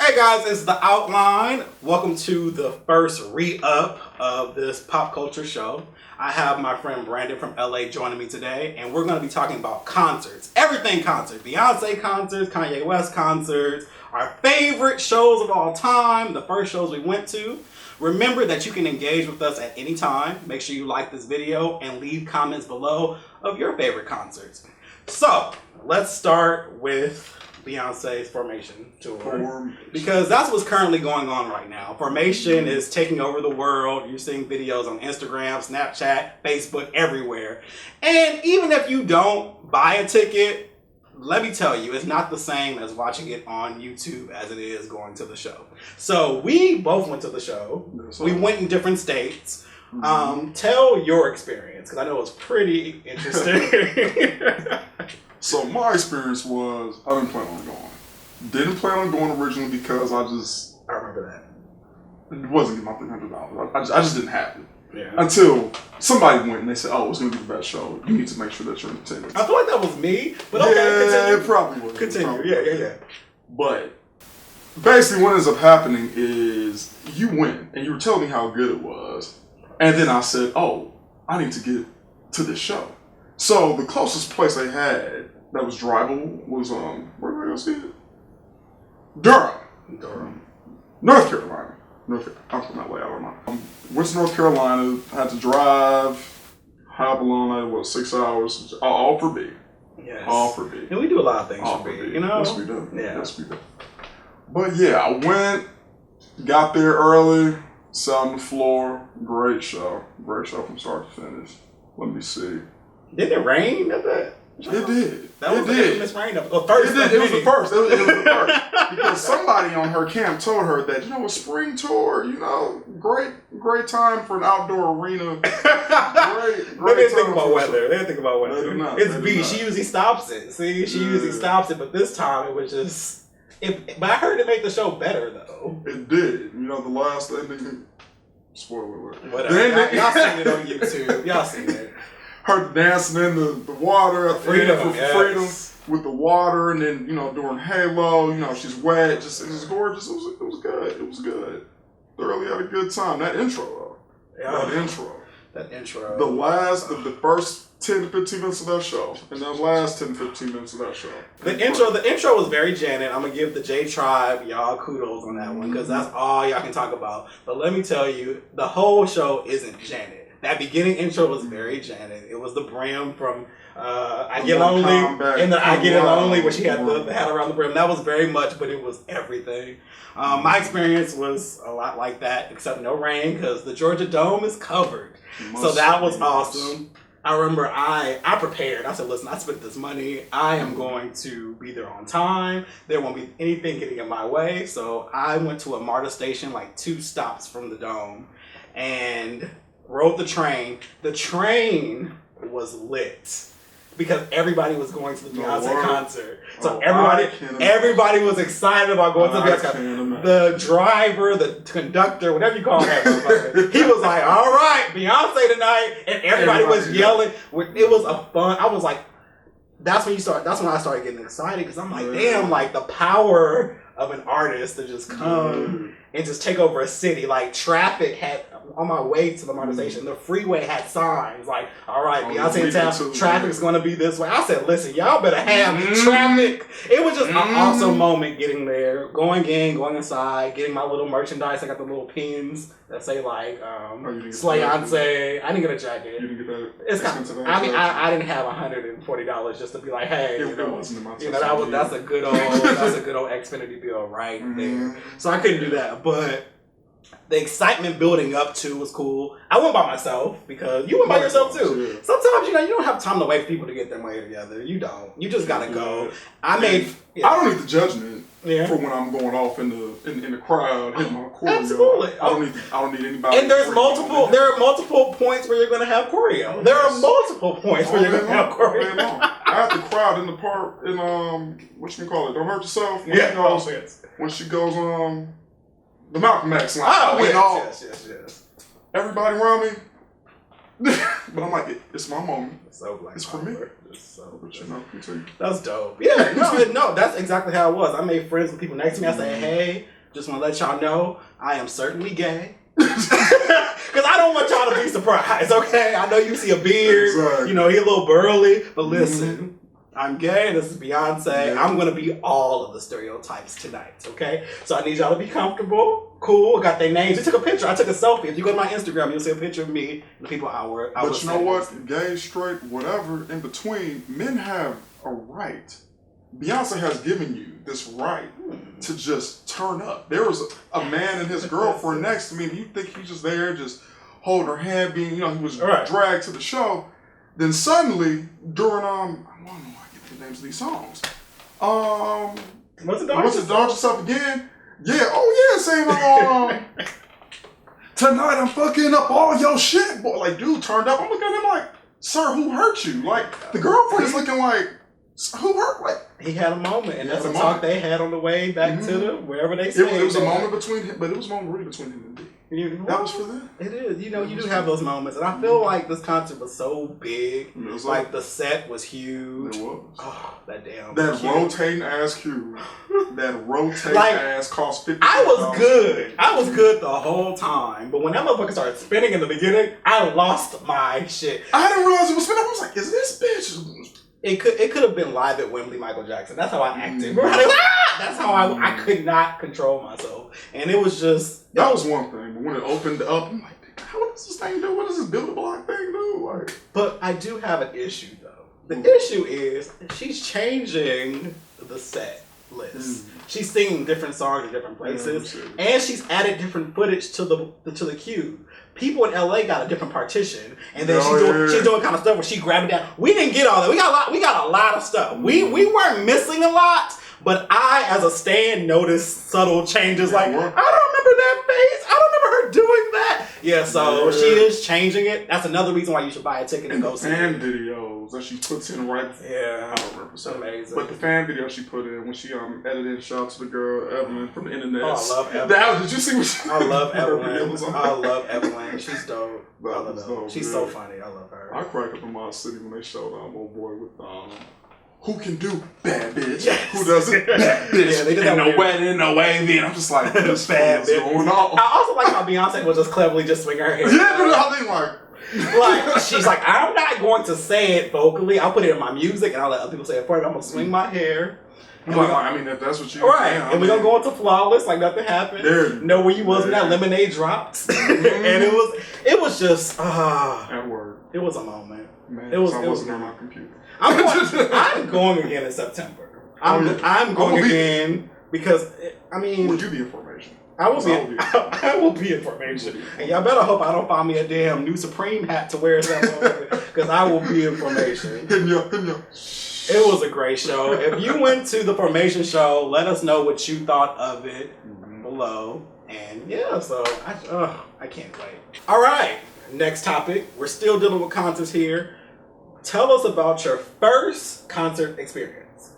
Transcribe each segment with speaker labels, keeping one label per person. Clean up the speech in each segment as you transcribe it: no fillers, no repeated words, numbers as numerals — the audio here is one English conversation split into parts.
Speaker 1: Hey guys, it's The Outline. Welcome to the first re-up of this pop culture show. I have my friend Brandon from LA joining me today, and we're going to be talking about concerts. Everything concerts. Beyonce concerts, Kanye West concerts, our favorite shows of all time, the first shows we went to. Remember that you can engage with us at any time. Make sure you like this video and leave comments below of your favorite concerts. So, let's start with Beyonce's Formation tour, because that's what's currently going on right now. Formation is taking over the world. You're seeing videos on Instagram, Snapchat, Facebook, everywhere. And even if you don't buy a ticket, let me tell you, it's not the same as watching it on YouTube as it is going to the show. So we both went to the show. We went in different states. Tell your experience, because I know it was pretty interesting.
Speaker 2: So my experience was, I didn't plan on going. Didn't plan on going originally because I
Speaker 1: remember that.
Speaker 2: It wasn't my $300. I just didn't have it.
Speaker 1: Yeah.
Speaker 2: Until somebody went and they said, oh, it's going to be the best show. You need to make sure that you're in attendance.
Speaker 1: I feel like that was me, but okay,
Speaker 2: yeah,
Speaker 1: continue.
Speaker 2: it probably was.
Speaker 1: Continue, yeah.
Speaker 2: But basically what ends up happening is you went and you were telling me how good it was. And then I said, oh, I need to get to this show. So the closest place I had that was drivable was where did I go see it? Durham. North Carolina. I'm from LA, I don't know. Went to North Carolina, had to drive, however long that was, 6 hours, all for B.
Speaker 1: Yes.
Speaker 2: All for B.
Speaker 1: And we do a lot of things for B, you know?
Speaker 2: Yes, we do.
Speaker 1: Yeah.
Speaker 2: Yes, we do. But yeah, I went, got there early, sat on the floor, great show from start to finish. Let me see.
Speaker 1: Did it rain at that?
Speaker 2: It did.
Speaker 1: That was the infamous rain. First.
Speaker 2: It did. It was the first. It was the first. Because somebody on her camp told her that, a spring tour, great time for an outdoor arena. Great
Speaker 1: They didn't think about weather. They didn't think about weather.
Speaker 2: They do not.
Speaker 1: It's B. She usually stops it. See, she usually stops it, but this time it was just. But I heard it made the show better though.
Speaker 2: It did. The last ending. Spoiler alert.
Speaker 1: Whatever. Y'all seen it on YouTube. Y'all seen it.
Speaker 2: Her dancing in the water,
Speaker 1: freedom
Speaker 2: with the water, and then during Halo, she's wet, it was gorgeous. It was good. Thoroughly had a good time. That intro though,
Speaker 1: that intro.
Speaker 2: The first 10 to 15 minutes of that show, and the last 10 to 15 minutes of that show.
Speaker 1: The intro was very Janet. I'm gonna give the J Tribe y'all kudos on that one, because that's all y'all can talk about. But let me tell you, the whole show isn't Janet. That beginning intro was very Janet. It was the brim from I Get Lonely, and the I Get It Lonely, where she had the hat around the brim. That was very much, but it was everything. My experience was a lot like that, except no rain, because the Georgia Dome is covered. So that was awesome. I remember I prepared. I said, listen, I spent this money. I am going to be there on time. There won't be anything getting in my way. So I went to a MARTA station, like 2 stops from the Dome, and rode the train. The train was lit because everybody was going to the Beyonce concert. So everybody was excited about going to the Beyonce concert. The driver, the conductor, whatever you call that, he was like, all right, Beyonce tonight. And everybody was yelling. It was a fun, I was like, that's when I started getting excited, because I'm like, damn, like the power of an artist to just come and just take over a city. Like traffic had, on my way to the modernization, the freeway had signs like, all right, Beyonce in town, traffic's gonna be this way. I said, listen, y'all better have traffic. It was just an awesome moment getting there, going inside, getting my little merchandise. I got the little pins that say like, Slayonce. I didn't get a jacket.
Speaker 2: You didn't get that?
Speaker 1: It's kind of, I didn't have $140 just to be like, hey, that's a good old Xfinity bill right there. So I couldn't do that, but the excitement building up to was cool. I went by myself, because you went by yourself too. Yeah. Sometimes you don't have time to wait for people to get their money together. You don't. You just gotta go. I
Speaker 2: don't need the judgment for when I'm going off in the crowd hitting my choreo.
Speaker 1: Absolutely.
Speaker 2: I don't need anybody.
Speaker 1: And there are multiple points where you're gonna have choreo. There are multiple points where you're gonna have choreo.
Speaker 2: I had the crowd in the park in what you can call it? Don't Hurt Yourself. When she goes the Malcolm X line.
Speaker 1: Oh, yes.
Speaker 2: Everybody around me, But I'm like, it's my moment.
Speaker 1: So black.
Speaker 2: It's for me.
Speaker 1: It's so.
Speaker 2: But you know, continue.
Speaker 1: That's dope. Yeah, no, that's exactly how it was. I made friends with people next to me. I said, hey, just want to let y'all know I am certainly gay. Because I don't want y'all to be surprised, okay? I know you see a beard,
Speaker 2: Exactly.
Speaker 1: you know, he a little burly, but listen, I'm gay, this is Beyonce.
Speaker 2: Yeah.
Speaker 1: I'm going to be all of the stereotypes tonight, okay? So I need y'all to be comfortable. Cool, got their names. We took a picture. I took a selfie. If you go to my Instagram, you'll see a picture of me and the people I was.
Speaker 2: But you know what? Gay, straight, whatever, in between, men have a right. Beyonce has given you this right to just turn up. There was a man and his girlfriend next to me, and you think he's just there, just holding her hand, being, you know, he was dragged to the show. Then suddenly, during, I don't know, I get the names of these songs.
Speaker 1: What's it
Speaker 2: Dodge Yourself Again? Yeah, oh yeah, saying, tonight I'm fucking up all your shit. Boy, like, dude turned up. I'm looking at him like, sir, who hurt you? Like, the girlfriend's looking like, who hurt? Like,
Speaker 1: he had a moment, and that's a talk they had on the way back to the wherever they stayed.
Speaker 2: It was a moment between him, but it was a moment really between him and D. That was for them.
Speaker 1: It is. You know, you do have those moments, and I feel like this concert was so big.
Speaker 2: It was
Speaker 1: like the set was huge.
Speaker 2: It was.
Speaker 1: Oh, that damn.
Speaker 2: That rotating ass cube. That rotating ass cost $50.
Speaker 1: I was good. I was good the whole time, but when that motherfucker started spinning in the beginning, I lost my shit.
Speaker 2: I didn't realize it was spinning. I was like, "Is this bitch?"
Speaker 1: It could have been live at Wembley, Michael Jackson. That's how I acted. That's how I could not control myself, and it was just
Speaker 2: that was one thing. But when it opened up, I'm like, "How does this thing do? What does this build a block thing do?" Like,
Speaker 1: but I do have an issue though. The issue is she's changing the set list. She's singing different songs in different places, and she's added different footage to the queue. People in LA got a different partition, and then she's doing kind of stuff where she grabbed it down. We didn't get all that. We got a lot of stuff. We weren't missing a lot, but I, as a stan, noticed subtle changes. Like, I don't remember that face. I don't remember her doing that. Yeah, so she is changing it. That's another reason why you should buy a ticket and go see
Speaker 2: fan
Speaker 1: it.
Speaker 2: videos that she puts in right.
Speaker 1: Yeah,
Speaker 2: I don't remember.
Speaker 1: It's amazing.
Speaker 2: But the fan video she put in when she edited, shout out to the girl Evelyn from the internet.
Speaker 1: Oh, I love Evelyn.
Speaker 2: Did you see what she?
Speaker 1: I love Evelyn. I love Evelyn. She's dope.
Speaker 2: Dope.
Speaker 1: She's so funny. I love her.
Speaker 2: I crack up in my city when they showed old boy with who can do bad bitch?
Speaker 1: Yes.
Speaker 2: Who doesn't bad bitch?
Speaker 1: Yeah, they did that.
Speaker 2: No wedding, no wavy. And I'm just like, this bad bitch going on.
Speaker 1: I also like how Beyonce was just cleverly just swinging her hair.
Speaker 2: Yeah, I think like
Speaker 1: she's like, I'm not going to say it vocally. I'll put it in my music and I'll let other people say it for me. I'm gonna swing my hair.
Speaker 2: I mean, if that's what you
Speaker 1: and we're gonna go into flawless like nothing happened. Know where you was when that lemonade dropped. And it was just
Speaker 2: at work.
Speaker 1: It was a moment.
Speaker 2: Man, I wasn't on my computer.
Speaker 1: I'm going again in September. I'm going again because
Speaker 2: would you be in formation?
Speaker 1: I will be in formation. And y'all better hope I don't find me a damn new Supreme hat to wear that because I will be in formation.
Speaker 2: Hit me up.
Speaker 1: It was a great show. If you went to the formation show, let us know what you thought of it below. And yeah, so I can't wait. All right, next topic. We're still dealing with concerts here. Tell us about your first concert experience.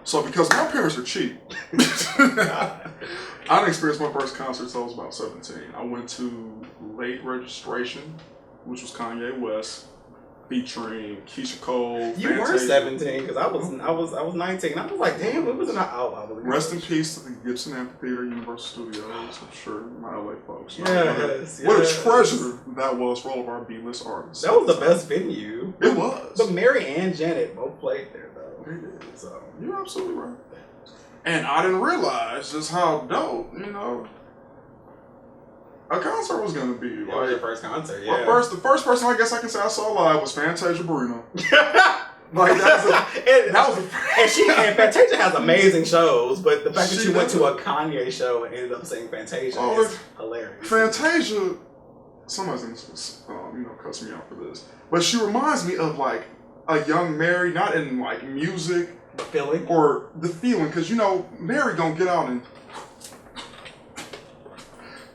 Speaker 2: So because my parents are cheap, I didn't experience my first concert until I was about 17. I went to Late Registration, which was Kanye West, featuring Keyshia Cole.
Speaker 1: You
Speaker 2: Fantasia.
Speaker 1: were 17 because I was 19. I was like, damn, it was not out.
Speaker 2: Rest in peace to the Gibson Amphitheater, Universal Studios. I'm sure my LA folks.
Speaker 1: Yes,
Speaker 2: what a treasure that was for all of our B-list artists.
Speaker 1: That was the best venue.
Speaker 2: It was.
Speaker 1: But Mary and Janet both played there though.
Speaker 2: They did.
Speaker 1: So
Speaker 2: you're absolutely right. And I didn't realize just how dope, a concert was gonna be.
Speaker 1: That was your first concert, yeah.
Speaker 2: The first person I guess I can say I saw live was Fantasia Bruno. Like
Speaker 1: and Fantasia has amazing shows, but the fact that you went to a Kanye show and ended up singing Fantasia is hilarious.
Speaker 2: Fantasia, somebody's gonna cuss me out for this, but she reminds me of like a young Mary, not in like music,
Speaker 1: the feeling
Speaker 2: or the feeling, because Mary gonna get out and.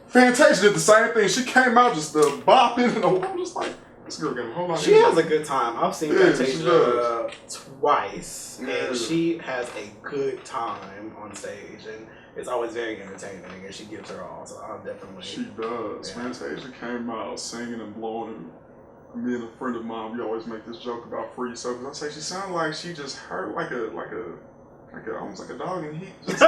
Speaker 2: Fantasia did the same thing. She came out just bopping, and I'm just like, this girl got a whole lot.
Speaker 1: She has a good time. I've seen Fantasia twice, and she has a good time on stage, and it's always very entertaining, and she gives her all. So I'll definitely.
Speaker 2: She does. Yeah. Fantasia came out singing and blowing me and a friend of mine, we always make this joke about Free So, because I say she sounded like she just heard like a almost like a dog in the heat. Just,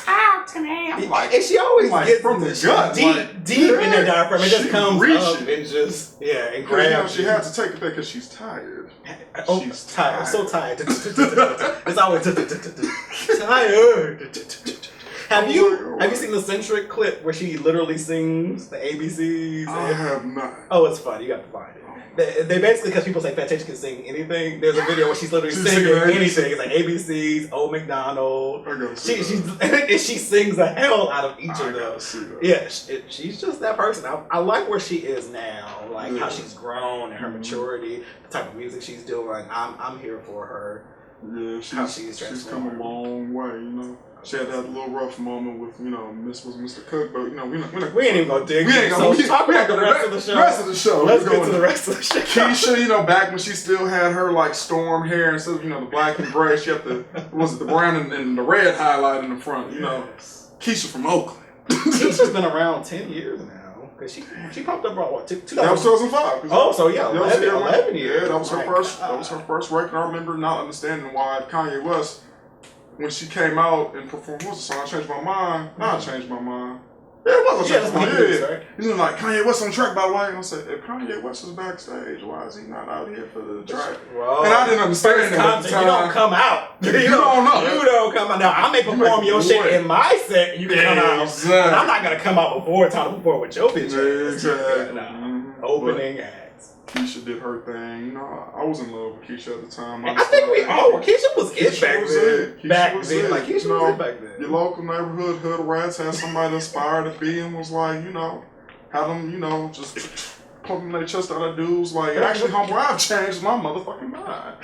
Speaker 2: talk to me. I'm like,
Speaker 1: and she always gets
Speaker 2: from the gut,
Speaker 1: deep in the diaphragm. It just comes up and just and grabs.
Speaker 2: She had to take it back because she's tired.
Speaker 1: She's tired. I'm so tired. It's always tired. Have you seen the Centric clip where she literally sings the ABCs?
Speaker 2: I have not.
Speaker 1: Oh, it's fun. You have to find it. They basically, because people say Fantasia can sing anything, there's a video where she's literally singing anything. It's like ABCs, Old McDonald. She sings the hell out of each of them. Yeah, she's just that person. I like where she is now, like how she's grown and her maturity, the type of music she's doing. I'm here for her.
Speaker 2: Yeah, she's come a long way, you know. She had that little rough moment with, Mr. Cook, but,
Speaker 1: we ain't even gonna dig.
Speaker 2: We ain't gonna talk about the rest of the show.
Speaker 1: Let's get to the rest of the show.
Speaker 2: Keyshia, back when she still had her, like, storm hair instead of, the black and gray, she had the brown and the red highlight in the front,
Speaker 1: Yes.
Speaker 2: Keyshia from Oakland.
Speaker 1: Keisha's been around 10 years now. Because she popped up about, what, 2000?
Speaker 2: That was 2005.
Speaker 1: Oh, so yeah, 11 years.
Speaker 2: Yeah, that was her first record. I remember not understanding why Kanye West, when she came out and performed, what was the song? I Changed My Mind. I Changed My Mind. Yeah, it was. I Changed My Mind. Yeah. Right? He's like, Kanye West on track, by the way. And I said, if Kanye West is backstage, why is he not out here for the track? Well, and I didn't understand that at the time.
Speaker 1: You don't come out.
Speaker 2: You don't know.
Speaker 1: You don't come out. Now, I may perform your shit in my set, and you can come out.
Speaker 2: Exactly.
Speaker 1: And I'm not going to come out before time to perform with your bitch.
Speaker 2: Exactly.
Speaker 1: Opening acts.
Speaker 2: Keyshia did her thing. I was in love with Keyshia at the time.
Speaker 1: I think we all. Keyshia was it back then. Keyshia was it back then.
Speaker 2: Your local neighborhood hood rats had somebody aspired to be and was like, had them, just pumping their chest out of dudes. Like, actually, homeboy, I've changed my motherfucking mind.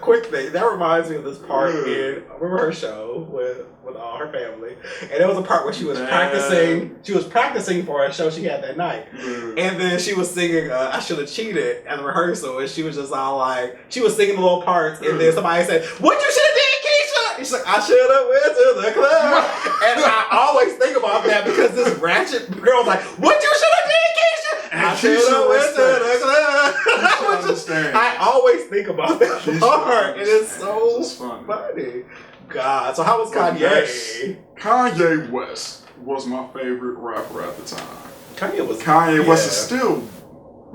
Speaker 1: Quick thing. That reminds me of this part in, I remember her show with all her family. And there was a part where she was practicing. She was practicing for a show she had that night. And then she was singing I Should Have Cheated at the rehearsal. And she was just all like, she was singing the little parts. And then somebody said, what you should have did, Keyshia? And she's like, I should have went to the club. And I always think about that because this ratchet girl's like, what you should have did, Keyshia? And I should have went to the club. I always think about that part. It is so funny. God, so how was Kanye?
Speaker 2: Yes. Kanye West was my favorite rapper at the time.
Speaker 1: Kanye
Speaker 2: West is still,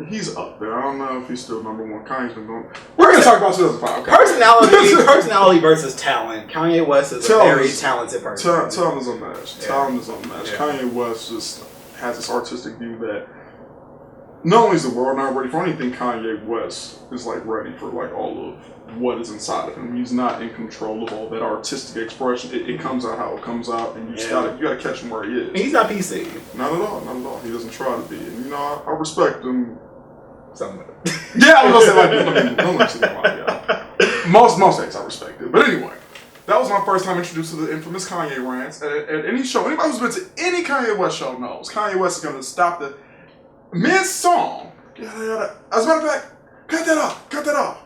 Speaker 2: he's up there. I don't know if he's still number one. Kanye's been going. We're gonna talk about 2005.
Speaker 1: Personality versus talent. Kanye West is a very talented person.
Speaker 2: Talent is unmatched. Talent is unmatched. Kanye West just has this artistic view that not only is the world not ready for anything, Kanye West is like ready for like all of what is inside of him. He's not in control of all that artistic expression. It comes out how it comes out, and you gotta catch him where he is.
Speaker 1: He's not PC.
Speaker 2: Not at all. He doesn't try to be. And I respect him.
Speaker 1: Somewhat.
Speaker 2: Yeah, I was gonna say most days I respect it. But anyway, that was my first time introduced to the infamous Kanye rants at any show. Anybody who's been to any Kanye West show knows Kanye West is gonna stop the mid-song. As a matter of fact, cut that off.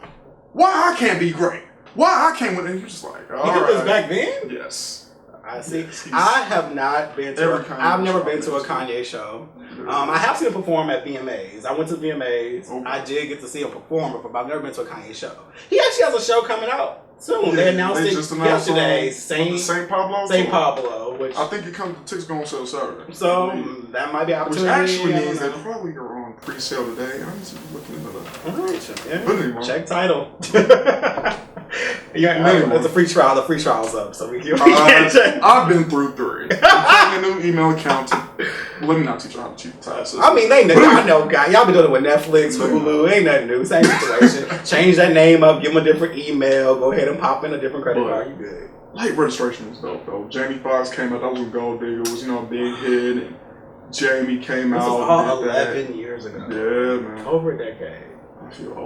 Speaker 2: Why I can't be great? Why I can't win? And you're just like, all right.
Speaker 1: You did this back then?
Speaker 2: Yes.
Speaker 1: I see. Yes, I have not been to. I've never been to a Kanye show. I have seen him perform at VMAs. I went to VMAs. Okay. I did get to see him perform, but I've never been to a Kanye show. He actually has a show coming out soon. They announced it yesterday.
Speaker 2: St. Pablo.
Speaker 1: St. Pablo. Which
Speaker 2: I think it comes. The tickets go on sale Saturday.
Speaker 1: So that might be an opportunity.
Speaker 2: Which actually means they probably are on pre-sale today. I'm just looking into that.
Speaker 1: All right. Yeah.
Speaker 2: But anyway.
Speaker 1: Check title. It's a free trial. The free trial's up, so we can't check.
Speaker 2: I've been through 3. I'm a new email account. Let me not teach you how to cheat the title system.
Speaker 1: I mean, I know, guys. Y'all been doing it with Netflix, Hulu. Ain't nothing new. Same situation. Change that name up. Give them a different email. Go ahead and pop in a different credit card. You good.
Speaker 2: Late registration was dope, though. Jamie Foxx came out. That was a gold digger. It was, a big hit. And Jamie came out.
Speaker 1: This was all 11 years ago.
Speaker 2: Yeah, man.
Speaker 1: Over a decade.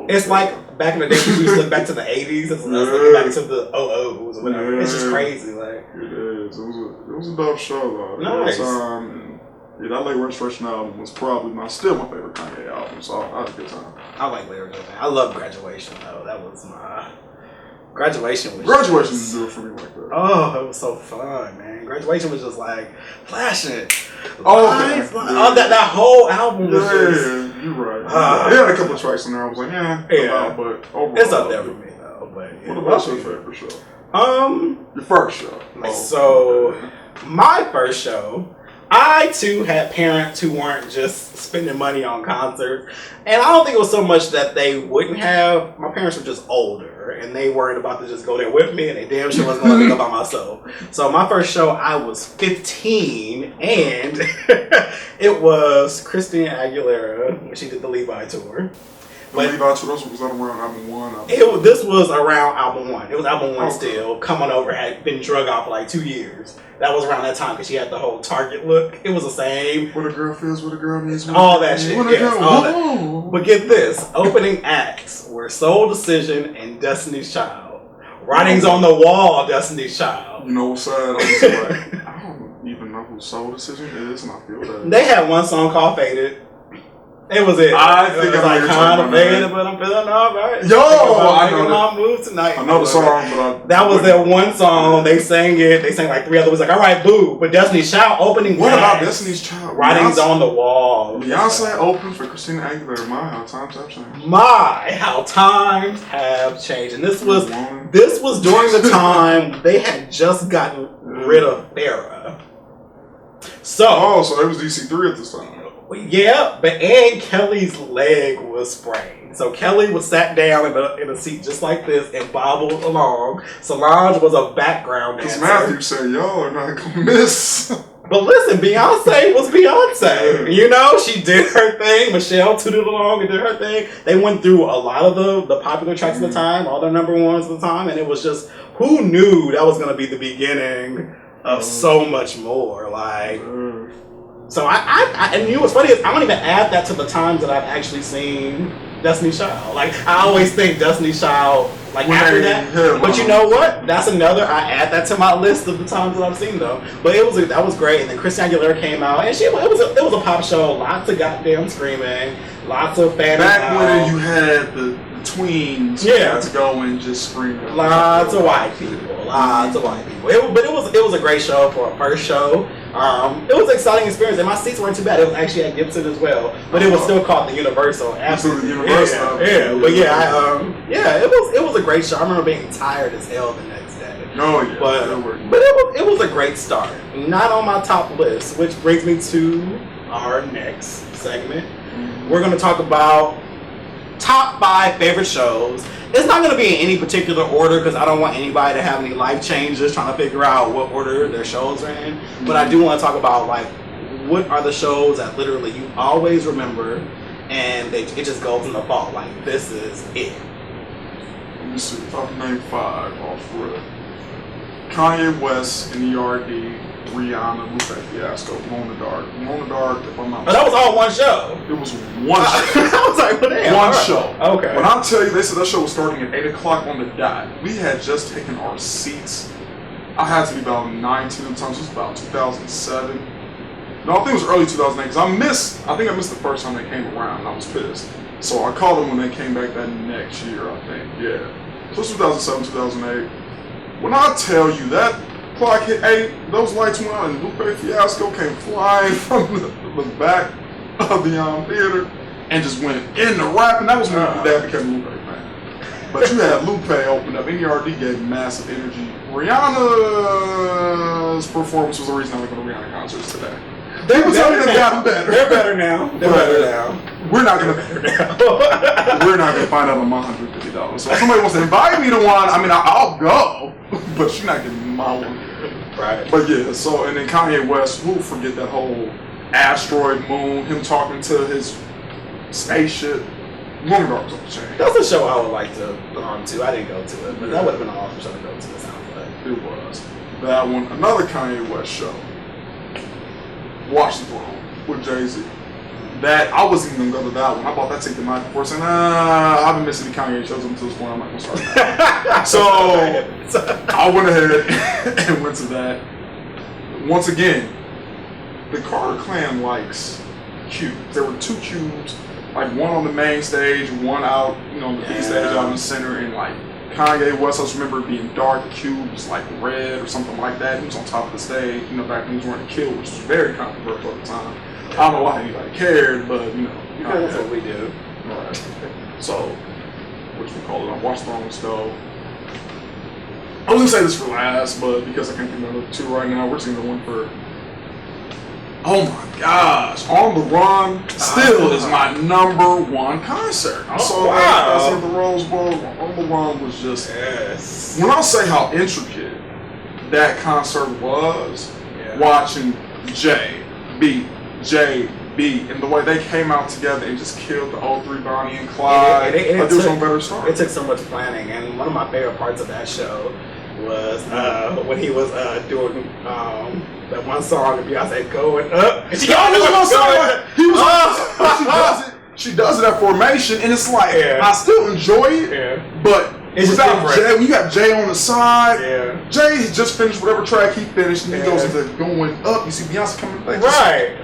Speaker 1: It's like back in the day, we used to look back to the 80s. It's looking back to the 00s or whatever. Yeah. It's just crazy. Like
Speaker 2: it is. It was a dope show, though.
Speaker 1: Nice.
Speaker 2: That Late Registration album was probably still my favorite Kanye album. So I had a good time.
Speaker 1: I like Late Registration. I love Graduation, though. That was Graduation was
Speaker 2: Graduation didn't do it for me like that.
Speaker 1: Oh, it was so fun, man. Graduation was just like flashing.
Speaker 2: Okay.
Speaker 1: Oh, that whole album was just...
Speaker 2: Yeah, you're right. They had a couple of tracks in there. I was like, yeah. But overall,
Speaker 1: it's up there for me though. But
Speaker 2: what about your favorite show?
Speaker 1: Your
Speaker 2: first show.
Speaker 1: My first show, I too had parents who weren't just spending money on concerts, and I don't think it was so much that they wouldn't have. My parents were just older, and they weren't about to just go there with me, and they damn sure wasn't going to go by myself. So my first show, I was 15, and it was Christina Aguilera when she did the Levi tour.
Speaker 2: Levi tour, was that around album 1?
Speaker 1: This was around album 1. It was album 1 still. Coming Over had been drug out for like 2 years. That was around that time because she had the whole Target look. It was the same.
Speaker 2: What a girl feels, what a girl needs.
Speaker 1: All that shit. Yes, all that. But get this. Opening acts were Soul Decision and Destiny's Child. Writings on the Wall, Destiny's Child.
Speaker 2: You know what's sad? I was like, I don't even know who Soul Decision is, and I feel that.
Speaker 1: They had one song called Faded. It was it.
Speaker 2: I think
Speaker 1: it was like kind of faded, but I'm feeling alright.
Speaker 2: Yo, I know
Speaker 1: my move tonight.
Speaker 2: I know the song, but
Speaker 1: that was their one song. They sang it. They sang like 3 others. Like, all right, boo. But Destiny's Child opening.
Speaker 2: What about Destiny's Child?
Speaker 1: Writings on the Wall.
Speaker 2: Beyonce opened for Christina Aguilera. My, how times have changed.
Speaker 1: My, how times have changed. And this was during the time they had just gotten rid of Farrah. So
Speaker 2: it was DC3 at this time.
Speaker 1: Yeah, but and Kelly's leg was sprained. So Kelly was sat down in a seat just like this and bobbled along. Solange was a background dancer.
Speaker 2: Because Matthew said, y'all are not going to miss.
Speaker 1: But listen, Beyonce was Beyonce. You know, she did her thing. Michelle tooted along and did her thing. They went through a lot of the popular tracks at the time, all their number ones at the time, and it was just, who knew that was going to be the beginning of so much more? Like... So I and you know what's funny is I don't even add that to the times that I've actually seen Destiny's Child. Like I always think Destiny's Child like after that. But you know what? That's another. I add that to my list of the times that I've seen though. But that was great. And then Christina Aguilera came out and it was a pop show. Lots of goddamn screaming. Lots of fans.
Speaker 2: Back when you had the tweens had to go and just scream.
Speaker 1: Lots of white people. Lots of white people. It was a great show for a first show. It was an exciting experience, and my seats weren't too bad. It was actually at Gibson as well, but it was still called the Universal. Absolutely,
Speaker 2: Universal.
Speaker 1: But it was a great show. I remember being tired as hell the next day.
Speaker 2: Oh yeah,
Speaker 1: but it was a great start. Not on my top list, which brings me to our next segment. We're going to talk about top 5 favorite shows. It's not going to be in any particular order because I don't want anybody to have any life changes trying to figure out what order their shows are in. But I do want to talk about like what are the shows that literally you always remember and it just goes in the vault. Like this is it.
Speaker 2: Let me see. If I can name 5 off rip. Kanye West, N.E.R.D, Rihanna, Lupe, Fiasco, Glow in the Dark. Glow in the Dark, if I'm not mistaken.
Speaker 1: But that was all one show.
Speaker 2: It was one show.
Speaker 1: I was like, well, damn.
Speaker 2: One show.
Speaker 1: Okay.
Speaker 2: When I tell you, they said that show was starting at 8 o'clock on the dot. We had just taken our seats. I had to be about 19 at the time. So it was about 2007. No, I think it was early 2008 because I think I missed the first time they came around and I was pissed. So I called them when they came back that next year, I think. Yeah. So it was 2007, 2008. When I tell you that clock hit 8, those lights went out and Lupe Fiasco came flying from the back of the theater and just went in the rap, and that was when Dad became a Lupe fan. But you had Lupe open up, N.E.R.D gave massive energy. Rihanna's performance was the reason I went to Rihanna concerts today. They were telling me they got better.
Speaker 1: They're better now.
Speaker 2: We're not gonna find out on my $150. So if somebody wants to invite me to one, I mean I'll go, but you're not getting my one.
Speaker 1: Right.
Speaker 2: But yeah, so and then Kanye West, we'll forget that whole asteroid moon, him talking to his spaceship. Glow in the Dark was off the chain.
Speaker 1: That's a show I would like to belong to. I didn't go to it, but that would have been an awesome show to go to. It sounds like
Speaker 2: it was that one. Another Kanye West show. Watch the Throne with Jay-Z. That I wasn't even gonna go to that one. I bought that ticket the night before saying, I've been missing the Kanye shows until this point. I'm not gonna start that. So I went ahead and went to that. Once again, the Carter clan likes cubes. There were 2 cubes, like one on the main stage, one out, on the B stage out in the center, and like Kanye West, I just remember it being dark. The cube was like red or something like that. He was on top of the stage. You know, back when he was wearing a kilt, which was very controversial at the time. I don't know why anybody cared, but you know,
Speaker 1: that's what we do.
Speaker 2: Right. So, what you call it? I watched Thrones though. I was gonna say this for last, but because I can't think of the two right now, we're just gonna go one for. Oh my gosh! On the Run still is my number one concert. I saw that at the Rose Bowl. On the Run was just.
Speaker 1: Yes.
Speaker 2: When I say how intricate that concert was, watching JB, and the way they came out together and just killed the 03 Bonnie and Clyde. There was no better start.
Speaker 1: It took so much planning, and one of my favorite parts of that show was when he was doing that one song, Beyonce going up. And she
Speaker 2: she does it at formation, and it's like I still enjoy it, but it's without Jay, when you got Jay on the side, Jay just finished whatever track he finished, and he goes into going up. You see Beyonce coming back,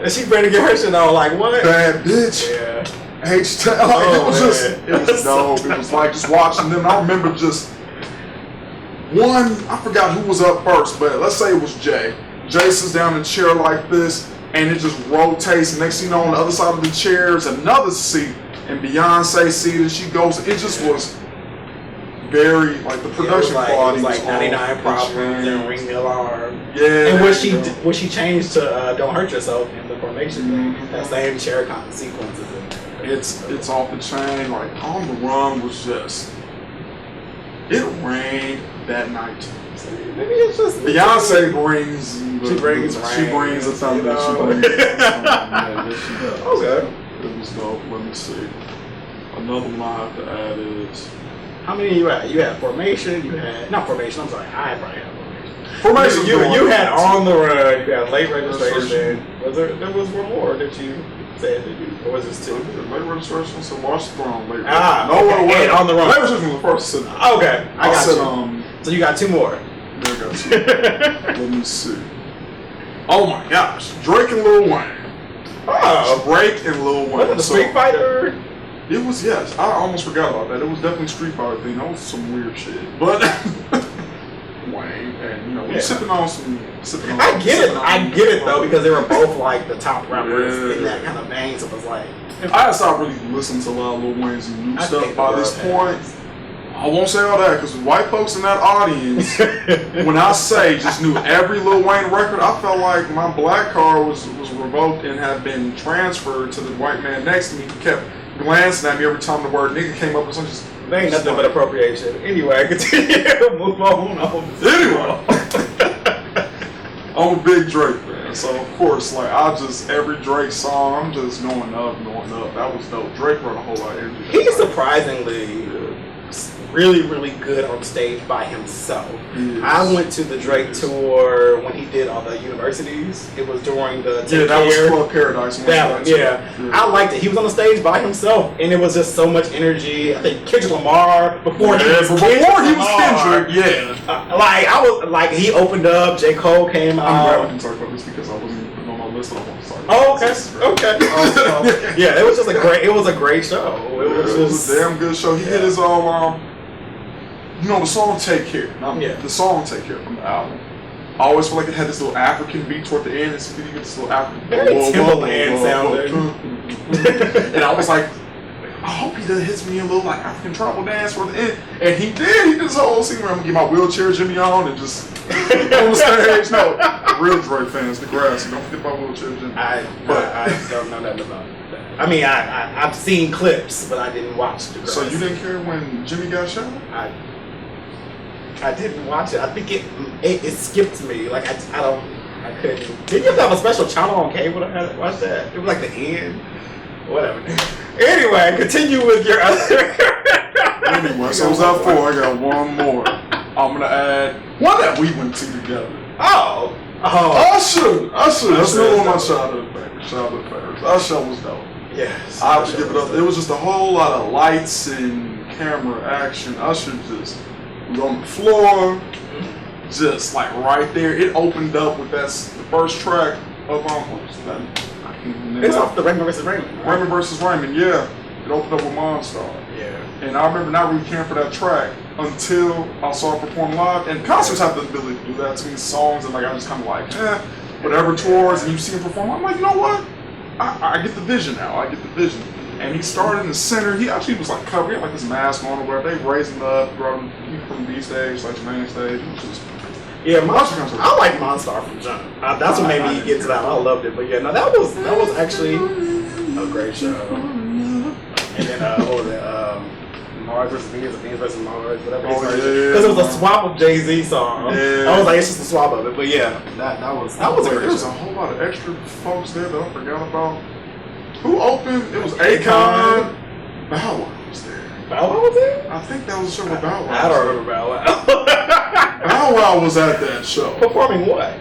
Speaker 1: and she ready to get her shit on. Like what?
Speaker 2: Bad bitch. H-Town. It was dope. It was like just watching them. I remember just. One, I forgot who was up first, but let's say it was Jay. Jay sits down in a chair like this, and it just rotates. And next thing you know, on the other side of the chair is another seat, and Beyonce seated. She goes. It just was very like the production quality was like
Speaker 1: 99 Problems and Ring the Alarm.
Speaker 2: Yeah.
Speaker 1: And what she changed to Don't Hurt Yourself in the formation thing. That same chair sequence is in there.
Speaker 2: It's off the chain. Like On the Run was just. It rained that night.
Speaker 1: Maybe it's just
Speaker 2: Beyonce brings.
Speaker 1: She brings
Speaker 2: a thunder.
Speaker 1: Okay.
Speaker 2: It was dope. Let me see. Another one I have to add is.
Speaker 1: How many you had? You had Formation. You had not Formation. I'm sorry. I probably had
Speaker 2: Formation.
Speaker 1: You had On the Run. You had Late Registration. There was one more that you said that you. Or was this two?
Speaker 2: Late Registration. So Watch the Throne.
Speaker 1: And On the Run.
Speaker 2: Late Registration was the first.
Speaker 1: Okay. I got you. So you got two more.
Speaker 2: There you go. Let me see. Oh my gosh. Drake and Lil Wayne.
Speaker 1: Oh.
Speaker 2: Drake and Lil Wayne.
Speaker 1: Was it the Street Fighter?
Speaker 2: It was, yes. I almost forgot about that. It was definitely Street Fighter thing. That was some weird shit. But Wayne and we sipping on some.
Speaker 1: I get it though, because they were both like the top rappers in that kind of vein. So it was like
Speaker 2: I had stopped really listening to a lot of Lil Wayne's new stuff by this point. I won't say all that because white folks in that audience, when I say just knew every Lil Wayne record, I felt like my black card was revoked and had been transferred to the white man next to me who kept glancing at me every time the word nigga came up. Just
Speaker 1: they ain't nothing but appropriation. Anyway, continue. Move on.
Speaker 2: Anyway, I'm a big Drake fan, so of course, like every Drake song, I'm just going up. That was dope. Drake brought a whole lot of energy.
Speaker 1: He's surprisingly really, really good on stage by himself. Yes. I went to the Drake tour when he did all the universities. It was during the
Speaker 2: that was Club Paradise.
Speaker 1: I liked it. He was on the stage by himself, and it was just so much energy. I think Kendrick Lamar before he was Kendrick. He opened up. J. Cole came out.
Speaker 2: I'm glad we can talk about this because I wasn't putting on my list. I want to talk about
Speaker 1: okay. Yeah, it was just a great show. It was
Speaker 2: a damn good show. He hit his all. The song Take Care. The song Take Care from the album. I always feel like it had this little African beat toward the end. It's really this little African.
Speaker 1: Timberland sounding.
Speaker 2: And I was like, I hope he hits me a little like African tribal dance for the end. And he did. He did this whole scene where I'm going to get my wheelchair Jimmy on and just on the stage. No, real Drake fans, the grass. Don't forget my wheelchair Jimmy.
Speaker 1: I don't know nothing about that. I mean, I've seen clips, but I didn't watch the grass.
Speaker 2: So you didn't care when Jimmy got shot?
Speaker 1: I didn't watch it. I think it skipped me. Like I couldn't. Did you have a special channel on cable to watch that? It was like the end. Whatever. Anyway, continue with your other.
Speaker 2: Anyway, so it was out 4. I got one more. I'm gonna add one that we went to together. Usher. That's another one of my childhood favorites. Usher was dope.
Speaker 1: Yes.
Speaker 2: I have to give it up. It was just a whole lot of lights and camera action. Usher just. We were on the floor, just like right there. It opened up with the first track of
Speaker 1: it's off the Raymond vs. Raymond.
Speaker 2: Raymond vs. Raymond, yeah. It opened up with Monster.
Speaker 1: Yeah.
Speaker 2: And I remember not really caring for that track until I saw her perform live. And concerts have the ability to do that to me. Songs and like I just kind of like, whatever tours, and you see him perform. I'm like, you know what? I get the vision now. I get the vision. And he started in the center. He actually was like covered. He had like his mask on or whatever. They raised him up, brought him from B stage, like main stage. It was just.
Speaker 1: Yeah, I like Monstar from Jump. That's what made me get to that. I loved it, but yeah, no, that was actually a great show. And then what was it? Mars vs. Venus vs. Mars, whatever. Because it was a swap of Jay-Z song. Yeah. I was like, it's just a swap of it, but yeah, that was a great show.
Speaker 2: There was a whole lot of extra folks there that I forgot about. Who opened? It was Akon. Bow Wow was there.
Speaker 1: Bow Wow was there?
Speaker 2: I think that was a show with Bow Wow.
Speaker 1: I don't remember Bow Wow.
Speaker 2: Bow Wow was at that show.
Speaker 1: Performing what?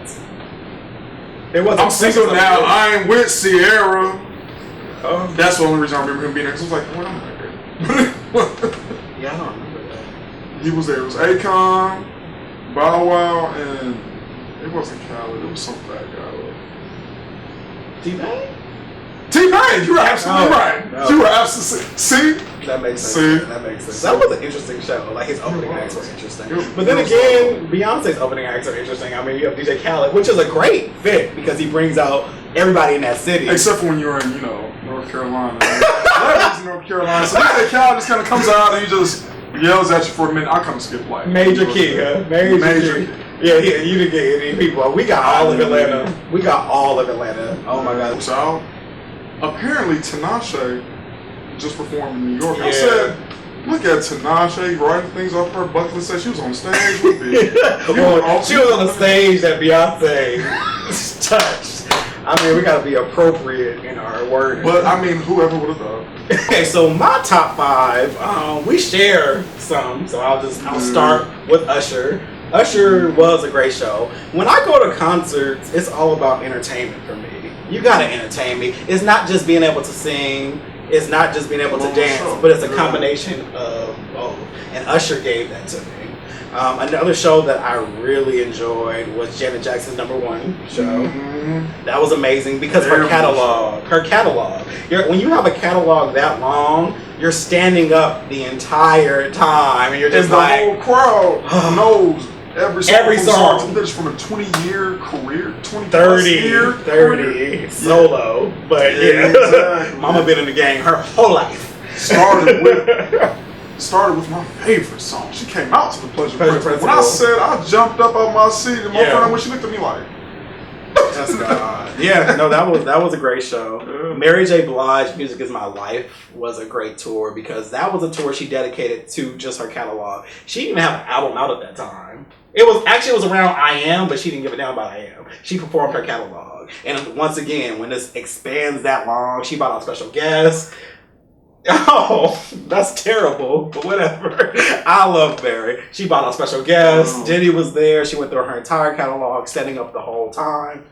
Speaker 2: I'm single now. I ain't with Sierra. That's the only reason I remember him being there. Because I was like, what am I there?
Speaker 1: Yeah, I don't remember that.
Speaker 2: He was there. It was Akon, Bow Wow, and it wasn't Khaled. It was some fat guy.
Speaker 1: T-Pain?
Speaker 2: T-Pain, you were absolutely right. No. You were absolutely see.
Speaker 1: That makes sense. That makes sense. That was an interesting show. Like his opening acts were interesting. But then again, Beyonce's opening acts are interesting. I mean, you have DJ Khaled, which is a great fit because he brings out everybody in that city.
Speaker 2: Except for when you're in, North Carolina. Right? in North Carolina. So DJ Khaled just kind of comes out and he just yells at you for a minute. I come skip like
Speaker 1: Major Key, huh? Major Key. Yeah, you didn't get any people. We got all of Atlanta. Oh my God.
Speaker 2: So apparently Tinashe just performed in New York. Yeah. I said, look at Tinashe writing things off her bucket list. Said she was on stage with me.
Speaker 1: She was on the stage that Beyonce touched. I mean, we gotta be appropriate in our wording.
Speaker 2: But I mean, whoever would have thought.
Speaker 1: Okay, so my top 5, we share some. So I'll start with Usher. Usher was a great show. When I go to concerts, it's all about entertainment for me. You gotta entertain me. It's not just being able to sing. It's not just being able to dance, but it's a combination of both. And Usher gave that to me. Another show that I really enjoyed was Janet Jackson's #1 show. Mm-hmm. That was amazing because her catalog. When you have a catalog that long, you're standing up the entire time, and you're just
Speaker 2: the whole crowd knows every song. That's from a 20-year career,
Speaker 1: 30 solo. But yeah, exactly. Mama been in the game her whole life.
Speaker 2: Started with my favorite song. She came out to the Pleasure Principle. When I said I jumped up on my seat, and my friend, when she looked at me like,
Speaker 1: that's God. Yeah, no, that was a great show. Yeah. Mary J. Blige, Music Is My Life, was a great tour because that was a tour she dedicated to just her catalog. She didn't even have an album out at that time. It was around I Am, but she didn't give a damn about I Am. She performed her catalog. And once again, when this expands that long, she brought out special guests. Oh, that's terrible, but whatever. I love Mary. She brought out special guests. Diddy was there. She went through her entire catalog, setting up the whole time.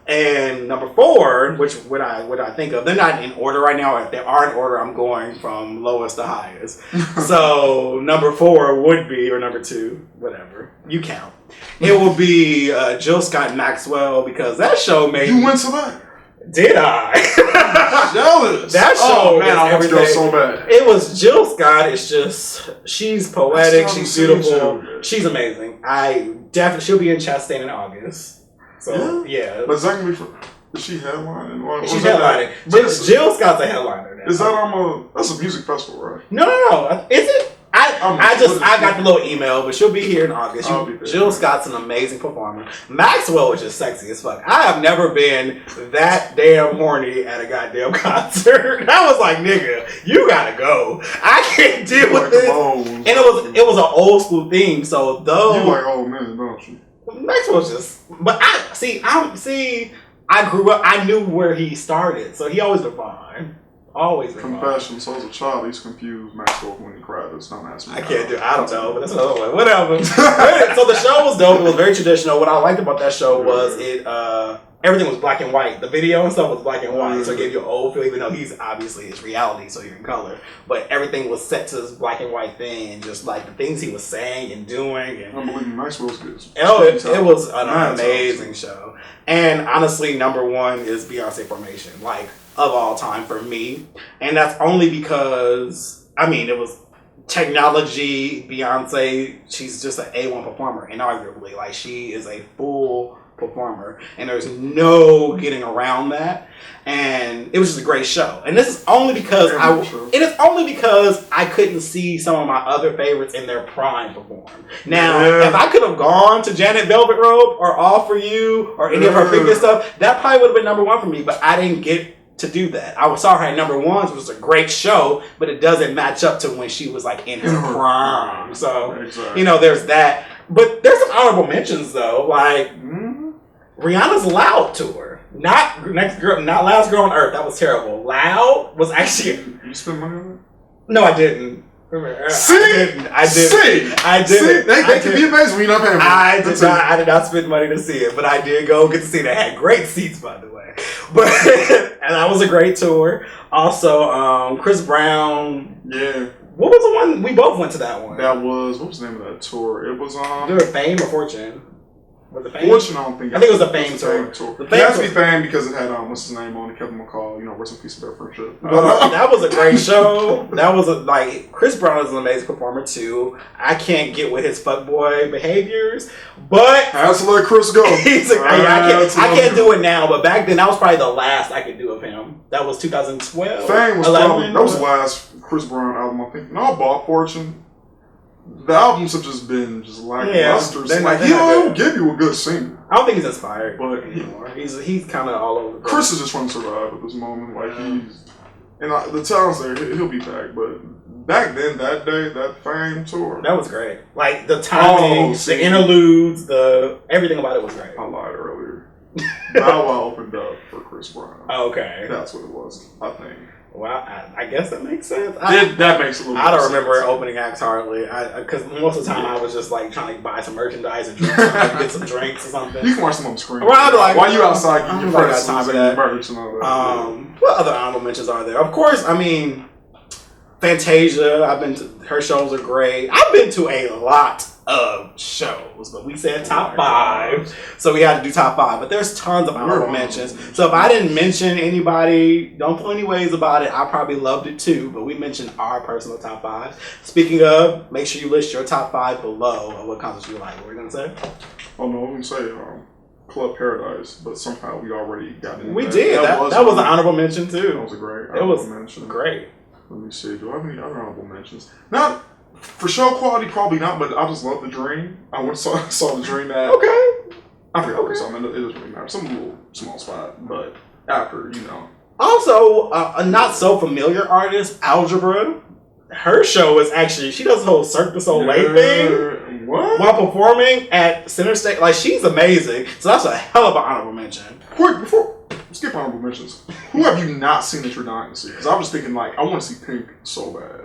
Speaker 1: And #4, which would I think of? They're not in order right now. If they are in order, I'm going from lowest to highest. So #4 would be, or #2, whatever. You count. It would be Jill Scott and Maxwell because that show made.
Speaker 2: You went to that?
Speaker 1: Did I?
Speaker 2: Jealous.
Speaker 1: That show,
Speaker 2: man, I want to go so bad.
Speaker 1: It was Jill Scott. It's just she's poetic. She's beautiful. She's amazing. She'll be in Chastain in August. So yeah.
Speaker 2: But is that gonna be is she headlining?
Speaker 1: She's headlining. Jill Scott's a headliner now.
Speaker 2: Is that that's a music festival, right?
Speaker 1: No. Is it? I got the little email, but she'll be here in August. Jill Scott's an amazing performer. Maxwell was just sexy as fuck. I have never been that damn horny at a goddamn concert. I was like, nigga, you gotta go. I can't deal with this. And it was an old school theme, so though
Speaker 2: you like old men, don't you?
Speaker 1: Maxwell's just, but I grew up. I knew where he started, so he always been fine. Always been
Speaker 2: Confession. So as a child, he's confused Maxwell when he cried. Don't ask me.
Speaker 1: I don't know, but that's another one. Whatever. So the show was dope. It was very traditional. What I liked about that show was everything was black and white. The video and stuff was black and white, so it gave you an old feel, even though it's reality, so you're in color. But everything was set to this black and white thing, and just like the things he was saying and doing. And
Speaker 2: Unbelievable. Maxwell's good.
Speaker 1: It was an amazing show. And honestly, #1 is Beyonce Formation, like of all time for me. And that's only because it was technology, Beyonce, she's just an A1 performer, inarguably. Like, she is a full performer, and there's no getting around that. And it was just a great show. And this is only because I couldn't see some of my other favorites in their prime perform. Now, if I could have gone to Janet Velvet Rope or All For You or any of her previous stuff, that probably would have been number one for me, but I didn't get to do that. I saw her at number one, which was a great show, but it doesn't match up to when she was like in her prime. So, you know, there's that. But there's some honorable mentions though, like Rihanna's Loud tour. Not Last Girl on Earth. That was terrible. Loud was actually.
Speaker 2: You spent money on it?
Speaker 1: No, I didn't. I didn't.
Speaker 2: They can be amazing when you're not paying for it.
Speaker 1: I did not spend money to see it, but I did go get to see it. It had great seats, by the way. But and that was a great tour. Also, Chris Brown.
Speaker 2: Yeah.
Speaker 1: What was the one we both went to? That one.
Speaker 2: That was, what was the name of that tour? It was
Speaker 1: Fame or Fortune. Was it Fame?
Speaker 2: Fortune, I don't think.
Speaker 1: I think it was the Fame tour.
Speaker 2: It has to be Fame because it had what's his name on it, Kevin McCall. You know, rest in peace of their friendship.
Speaker 1: That was a great show. That was like Chris Brown is an amazing performer too. I can't get with his fuckboy behaviors, but
Speaker 2: has to let Chris go.
Speaker 1: I can't do it now, but back then that was probably the last I could do of him. That was 2012.
Speaker 2: Fame was that was the last Chris Brown album I think. No, I bought Fortune. The albums have just been lackluster. Yeah, he'll give you a good single.
Speaker 1: I don't think he's inspired anymore. He's kind of all over.
Speaker 2: Chris is just trying to survive at this moment. The talent's there. He'll be back. But back then, that day, that Fame tour,
Speaker 1: that was great. Like the timing, the interludes, everything about it was great.
Speaker 2: I lied earlier. Bow Wow opened up for Chris Brown.
Speaker 1: Okay,
Speaker 2: that's what it was. I think.
Speaker 1: Well, I guess that makes sense.
Speaker 2: That makes a little.
Speaker 1: I don't remember opening acts hardly, because most of the time I was just like trying to buy some merchandise or get some drinks or something.
Speaker 2: You can watch them on the screen.
Speaker 1: Well,
Speaker 2: while you outside, getting your
Speaker 1: press time for that.
Speaker 2: Merch and all that.
Speaker 1: What other honorable mentions are there? Of course, I mean, Fantasia. Her shows are great. I've been to a lot of shows, but we said top 5, so we had to do top 5. But there's tons of honorable mentions. So if I didn't mention anybody, don't feel any ways about it. I probably loved it too, but we mentioned our personal top 5. Speaking of, make sure you list your top 5 below of what concerts you like. What were you gonna say?
Speaker 2: Oh no, I'm gonna say Club Paradise, but somehow we already got in.
Speaker 1: We did. That was an honorable mention too.
Speaker 2: That was a great honorable mention.
Speaker 1: Great.
Speaker 2: Let me see. Do I have any other honorable mentions? Not for show quality, probably not. But I just love The Dream. I went saw The Dream at.
Speaker 1: Okay.
Speaker 2: I forgot what song. It doesn't really matter. Some little small spot, but after
Speaker 1: Also, a not so familiar artist, Algebra. Her show is actually, she does the whole Cirque du Soleil thing.
Speaker 2: What?
Speaker 1: While performing at Center Stage. Like, she's amazing. So that's a hell of an honorable mention.
Speaker 2: Quick, before skip honorable mentions, who have you not seen that you're dying to see? Because I was thinking, I want to see Pink so bad.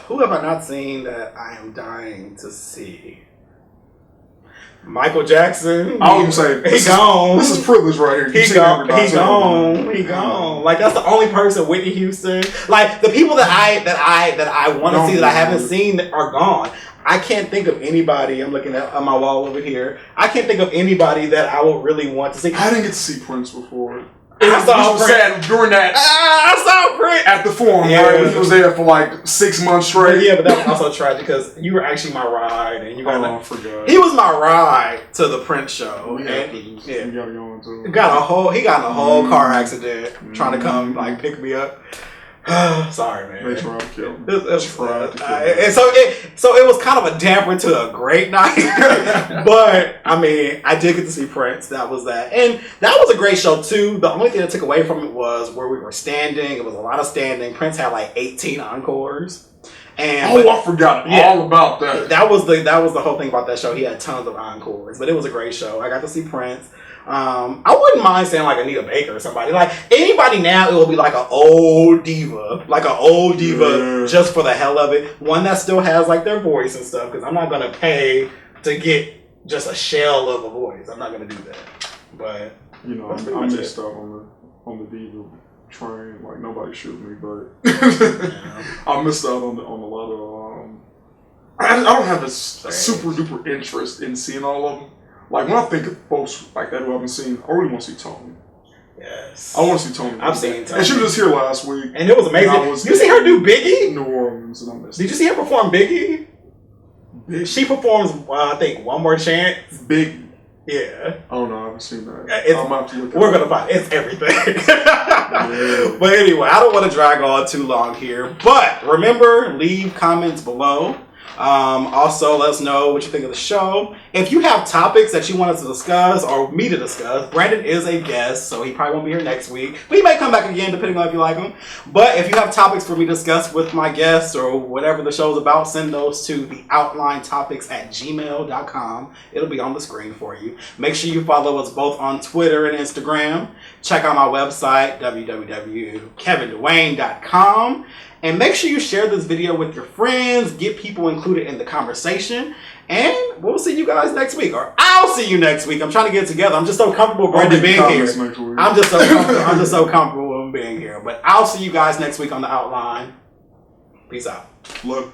Speaker 1: Who have I not seen that I am dying to see? Michael Jackson.
Speaker 2: I was gonna say,
Speaker 1: he gone.
Speaker 2: This is privilege right here.
Speaker 1: He gone. Like, that's the only person. Whitney Houston. Like, the people that I want to see that I haven't seen are gone. I can't think of anybody. I'm looking at my wall over here. I can't think of anybody that I would really want to see.
Speaker 2: I didn't get to see Prince before.
Speaker 1: I saw Prince
Speaker 2: during that.
Speaker 1: I saw Prince
Speaker 2: at the Forum, right? When he was there for 6 months straight.
Speaker 1: Yeah, but that was also tragic because you were actually my ride, and you
Speaker 2: I forgot.
Speaker 1: He was my ride to the Prince show.
Speaker 2: He got
Speaker 1: in a whole car accident trying to come pick me up. Sorry, man.
Speaker 2: They tried to kill him.
Speaker 1: And so it was kind of a damper to a great night. But I mean, I did get to see Prince. That was that, and that was a great show too. The only thing that took away from it was where we were standing. It was a lot of standing. Prince had 18 encores.
Speaker 2: I forgot all about that.
Speaker 1: That was the whole thing about that show. He had tons of encores, but it was a great show. I got to see Prince. I wouldn't mind saying Anita Baker or somebody. Anybody now, it will be an old diva. Just for the hell of it. One that still has their voice and stuff, because I'm not going to pay to get just a shell of a voice. I'm not going to do that. But
Speaker 2: I missed out on the diva train. Nobody shoot me, but I missed out on a lot of I don't have a super duper interest in seeing all of them. When I think of folks like that who I haven't seen, I really want to see Tony.
Speaker 1: Yes.
Speaker 2: I want to see Tony.
Speaker 1: I've seen Tony.
Speaker 2: And she was just here last week.
Speaker 1: And it was amazing. You see her do Biggie?
Speaker 2: New Orleans, and I missed
Speaker 1: Did you see her perform Biggie? She performs, I think, One More Chance.
Speaker 2: Big.
Speaker 1: Yeah.
Speaker 2: Oh no, I haven't seen that.
Speaker 1: I'm
Speaker 2: have to look
Speaker 1: we're going to find it's everything. Yeah. But anyway, I don't want to drag on too long here. But remember, leave comments below. Also, let us know what you think of the show. If you have topics that you want us to discuss or me to discuss, Brandon is a guest, so he probably won't be here next week. But he may come back again, depending on if you like him. But if you have topics for me to discuss with my guests or whatever the show's about, send those to theoutlinetopics@gmail.com. It'll be on the screen for you. Make sure you follow us both on Twitter and Instagram. Check out my website, www.kevindwayne.com. And make sure you share this video with your friends. Get people included in the conversation. And we'll see you guys next week. Or I'll see you next week. I'm trying to get it together. I'm just so comfortable Brandon being here. I'm just so comfortable with being here. But I'll see you guys next week on The Outline. Peace out.
Speaker 2: Look.